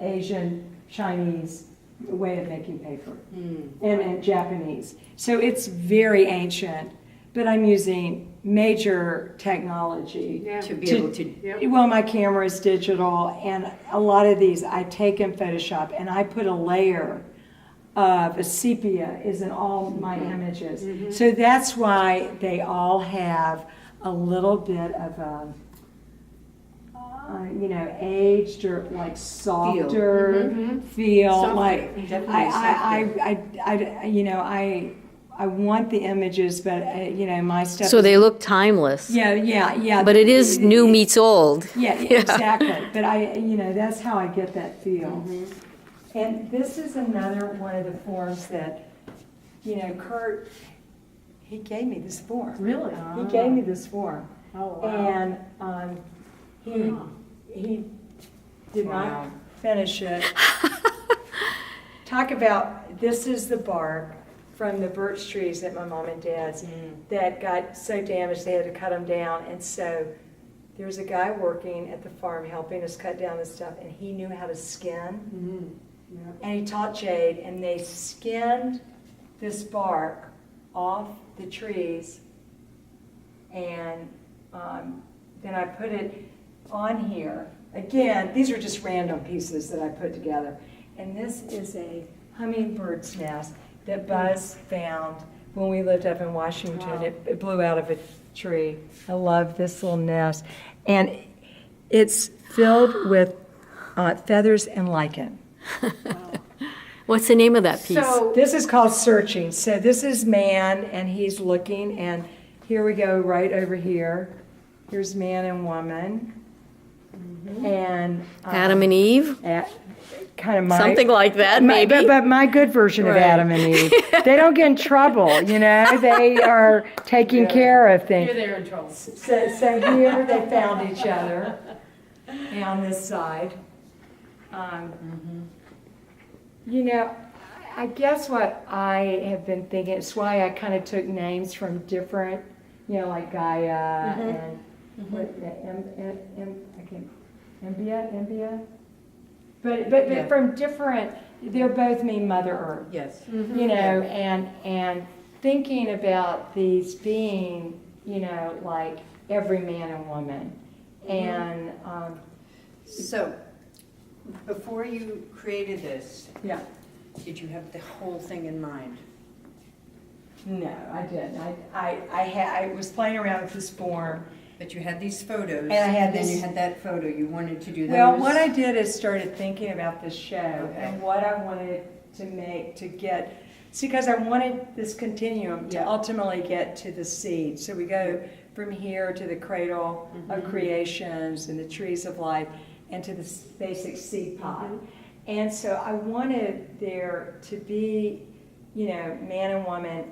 Asian, Chinese way of making paper, and Japanese. So it's very ancient, but I'm using major technology to be able to. Well, my camera is digital, and a lot of these I take in Photoshop, and I put a layer of a sepia is in all my images. So that's why they all have a little bit of you know, aged or like softer feel. Softer. Like you know, I want the images, but you know, my stuff. So they look timeless. Yeah. But it is new meets old. Yeah, exactly. But you know, that's how I get that feel. And this is another one of the forms that, you know, Kurt, he gave me this form. Really? He gave me this form. Oh, wow. And he did not finish it. Talk about, this is the bark from the birch trees at my mom and dad's that got so damaged they had to cut them down. And so there's a guy working at the farm helping us cut down this stuff, and he knew how to skin. And he taught Jade, and they skinned this bark off the trees, and then I put it on here. Again, these are just random pieces that I put together. And this is a hummingbird's nest that Buzz found when we lived up in Washington. Wow. It blew out of a tree. I love this little nest. And it's filled with feathers and lichen. Wow. What's the name of that piece? So this is called Searching. So this is man, and he's looking, and here we go right over here. Here's man and woman. And Adam and Eve? Kind of my... Something like that, maybe. But my good version of Adam and Eve. They don't get in trouble, you know. They are taking care of things. Here they're in trouble. So here they found each other, and on this side. You know, I guess what I have been thinking, it's why I kind of took names from different, you know, like Gaia and Embia. But from different, they're both mean Mother Earth. Yes. You know, and thinking about these being, you know, like every man and woman. And So, before you created this, yeah. did you have the whole thing in mind? No, I didn't. I was playing around with this form. But you had these photos, And I had then this- you had that photo. You wanted to do those. Well, what I did is started thinking about this show and what I wanted to make to get, see, because I wanted this continuum to ultimately get to the seed. So we go from here to the cradle of creations and the trees of life and to the basic seed pod. And so I wanted there to be, you know, man and woman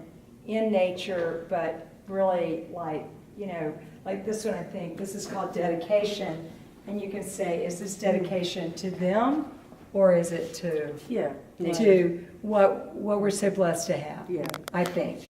in nature, but really like, you know, like this one, I think, this is called dedication. And you can say, is this dedication to them or is it to, to what we're so blessed to have, I think.